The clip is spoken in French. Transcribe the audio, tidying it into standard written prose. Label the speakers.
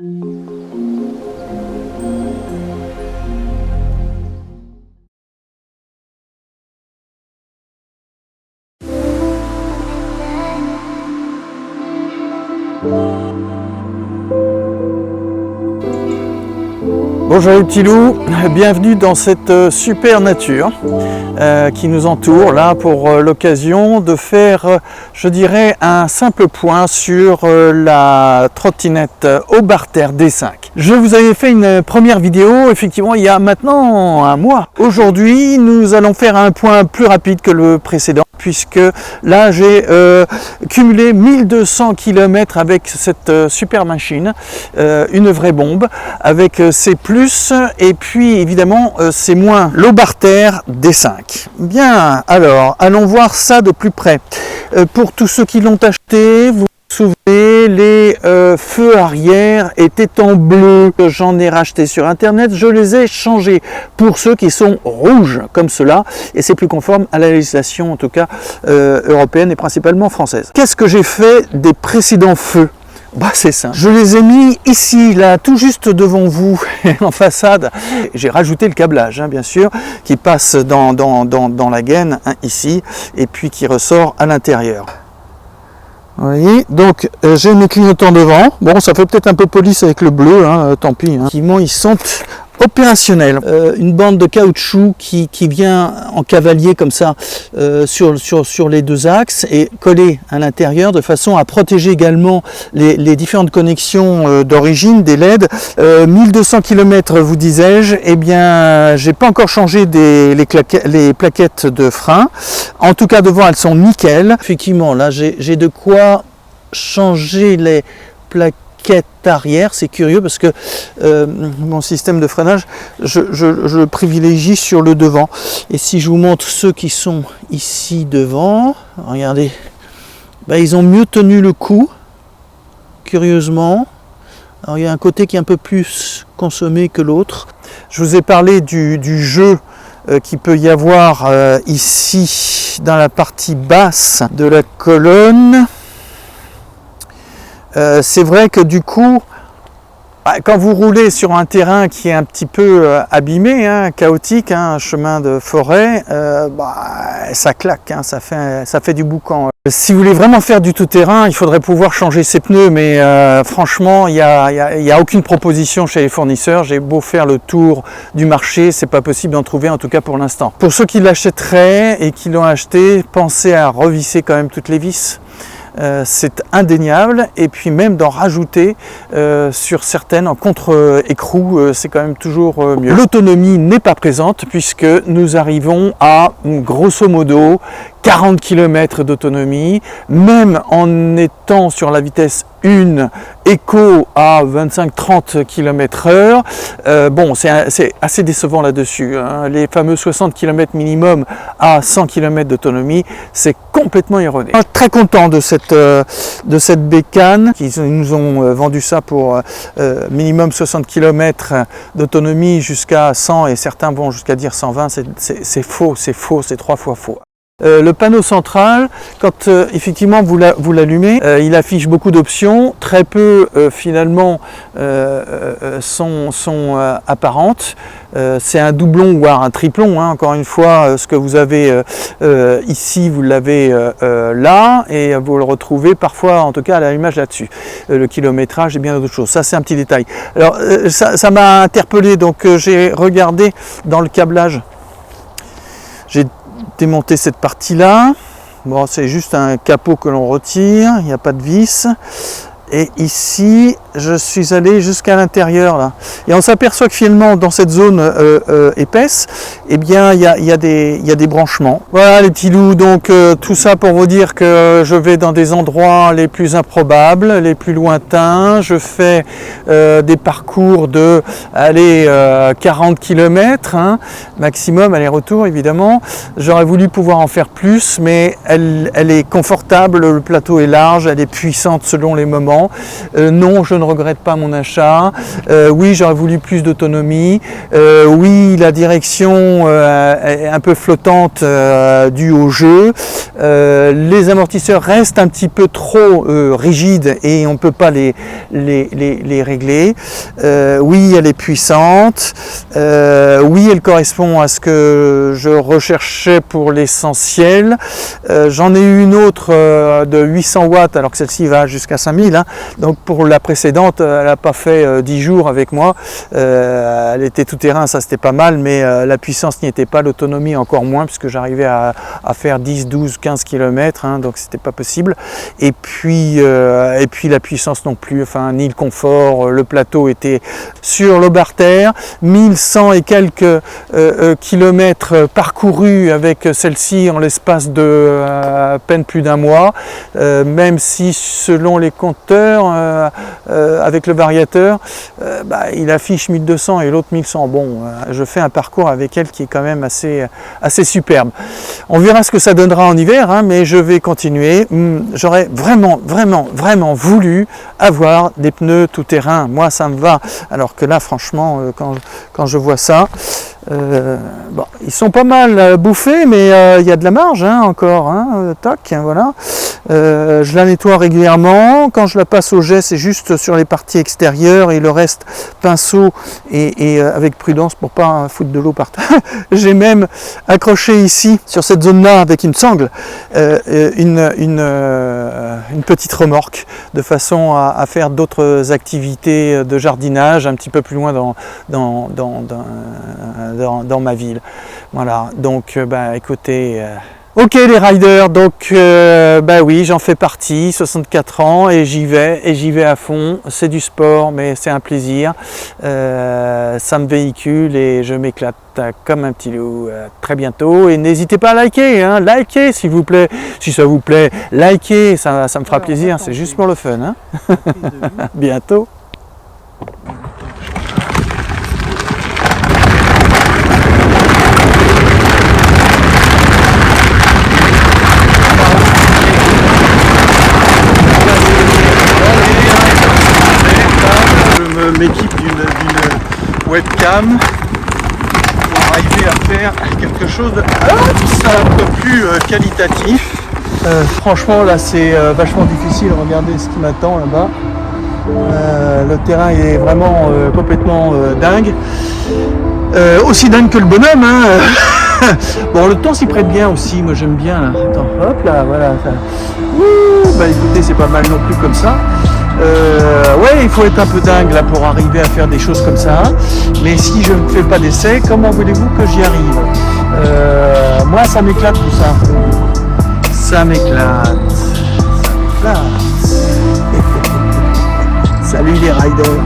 Speaker 1: Bonjour les petits loups, bienvenue dans cette super nature qui nous entoure, là pour l'occasion de faire, je dirais, un simple point sur la trottinette Obarter D5. Je vous avais fait une première vidéo, effectivement, il y a maintenant un mois. Aujourd'hui, nous allons faire un point plus rapide que le précédent, puisque là j'ai cumulé 1200 km avec cette super machine, une vraie bombe, avec ses plus et puis évidemment ses moins, l'Obarter D5. Bien, alors allons voir ça de plus près. Pour tous ceux qui l'ont acheté, vous vous souvenez, les feux arrière étaient en bleu. J'en ai racheté sur internet, je les ai changés pour ceux qui sont rouges comme cela, et c'est plus conforme à la législation en tout cas européenne et principalement française. Qu'est-ce que j'ai fait des précédents feux? Bah c'est simple, je les ai mis ici, là, tout juste devant vous, en façade. J'ai rajouté le câblage, hein, bien sûr, qui passe dans la gaine, hein, ici, et puis qui ressort à l'intérieur. Vous voyez, donc j'ai mes clignotants devant. Bon, ça fait peut-être un peu police avec le bleu, hein, tant pis. Hein. Ils sont opérationnels. Une bande de caoutchouc qui vient en cavalier comme ça sur les deux axes et collée à l'intérieur de façon à protéger également les différentes connexions d'origine des LED. 1200 km vous disais-je, eh bien j'ai pas encore changé les plaquettes de frein. En tout cas devant elles sont nickel. Effectivement là j'ai de quoi changer les plaquettes arrière, c'est curieux parce que mon système de freinage je privilégie sur le devant, et si je vous montre ceux qui sont ici devant, regardez, bah, ils ont mieux tenu le coup, curieusement. Alors il y a un côté qui est un peu plus consommé que l'autre. Je vous ai parlé du jeu qu'il peut y avoir ici dans la partie basse de la colonne. C'est vrai que du coup, quand vous roulez sur un terrain qui est un petit peu abîmé, hein, chaotique, hein, un chemin de forêt, ça claque, hein, ça fait du boucan. Si vous voulez vraiment faire du tout-terrain, il faudrait pouvoir changer ses pneus, mais franchement, il y a aucune proposition chez les fournisseurs. J'ai beau faire le tour du marché, c'est pas possible d'en trouver, en tout cas pour l'instant. Pour ceux qui l'achèteraient et qui l'ont acheté, pensez à revisser quand même toutes les vis. C'est indéniable, et puis même d'en rajouter sur certaines en contre-écrou, c'est quand même toujours mieux. L'autonomie n'est pas présente puisque nous arrivons à grosso modo 40 km d'autonomie, même en étant sur la vitesse 1 éco à 25-30 km/h. Bon, c'est assez décevant là-dessus, hein. Les fameux 60 km minimum à 100 km d'autonomie, c'est complètement erroné. Je suis très content de cette bécane. Ils nous ont vendu ça pour minimum 60 km d'autonomie jusqu'à 100, et certains vont jusqu'à dire 120. C'est faux, c'est 3 fois faux. Le panneau central, quand effectivement vous l'allumez, il affiche beaucoup d'options, très peu finalement sont apparentes. C'est un doublon ou un triplon, hein, encore une fois, ce que vous avez ici, vous l'avez là, et vous le retrouvez parfois, en tout cas à l'allumage là-dessus. Le kilométrage et bien d'autres choses, ça c'est un petit détail. Alors ça m'a interpellé, donc j'ai regardé dans le câblage, j'ai démonter cette partie là. Bon, c'est juste un capot que l'on retire, il n'y a pas de vis. Et ici, je suis allé jusqu'à l'intérieur là. Et on s'aperçoit que finalement, dans cette zone épaisse, eh bien, il y a des branchements. Voilà les petits loups, donc tout ça pour vous dire que je vais dans des endroits les plus improbables, les plus lointains. Je fais des parcours de 40 km, hein, maximum, aller-retour évidemment. J'aurais voulu pouvoir en faire plus, mais elle est confortable, le plateau est large, elle est puissante selon les moments. Non, je ne regrette pas mon achat. Oui, j'aurais voulu plus d'autonomie. Oui, la direction est un peu flottante due au jeu. Les amortisseurs restent un petit peu trop rigides et on ne peut pas les régler. Oui, elle est puissante. Oui, elle correspond à ce que je recherchais pour l'essentiel. J'en ai eu une autre de 800 watts alors que celle-ci va jusqu'à 5000. Hein. Donc pour la précédente, elle n'a pas fait 10 jours avec moi. Elle était tout terrain, ça c'était pas mal, mais la puissance n'y était pas, l'autonomie encore moins puisque j'arrivais à faire 10, 12, 15 km, hein, donc c'était pas possible. Et puis la puissance non plus, enfin ni le confort, le plateau était sur l'Obarter, 1100 et quelques kilomètres parcourus avec celle-ci en l'espace de à peine plus d'un mois, même si selon les compteurs avec le variateur il affiche 1200 et l'autre 1100. Bon, je fais un parcours avec elle qui est quand même assez superbe. On verra ce que ça donnera en hiver, hein, mais je vais continuer. J'aurais vraiment voulu avoir des pneus tout-terrain. Moi, ça me va. Alors que là, franchement, quand je vois ça, bon, ils sont pas mal bouffés, mais il y a de la marge hein, encore. Hein, tac, voilà. Je la nettoie régulièrement. Quand je la passe au jet, c'est juste sur les parties extérieures et le reste pinceau et avec prudence pour pas foutre de l'eau par terre. J'ai même accroché ici sur cette zone-là avec une sangle une petite remorque de façon à faire d'autres activités de jardinage un petit peu plus loin dans ma ville. Voilà, donc écoutez, ok les riders, donc oui, j'en fais partie, 64 ans et j'y vais à fond. C'est du sport mais c'est un plaisir, ça me véhicule et je m'éclate comme un petit loup. Très bientôt et n'hésitez pas à liker, hein, likez s'il vous plaît, si ça vous plaît, likez, ça me fera plaisir, c'est juste pour le fun. Hein. Bientôt. M'équipe d'une webcam pour arriver à faire quelque chose de un peu plus qualitatif. Franchement là c'est vachement difficile, regardez ce qui m'attend là-bas. Le terrain est vraiment complètement dingue. Aussi dingue que le bonhomme. Hein. Bon, le temps s'y prête bien aussi, moi j'aime bien. Là. Attends, hop là, voilà. Ça. Écoutez, c'est pas mal non plus comme ça. Ouais, il faut être un peu dingue là pour arriver à faire des choses comme ça. Mais si je ne fais pas d'essai, comment voulez-vous que j'y arrive? Moi, ça m'éclate tout ça. Ça m'éclate. Ça m'éclate. Salut les riders.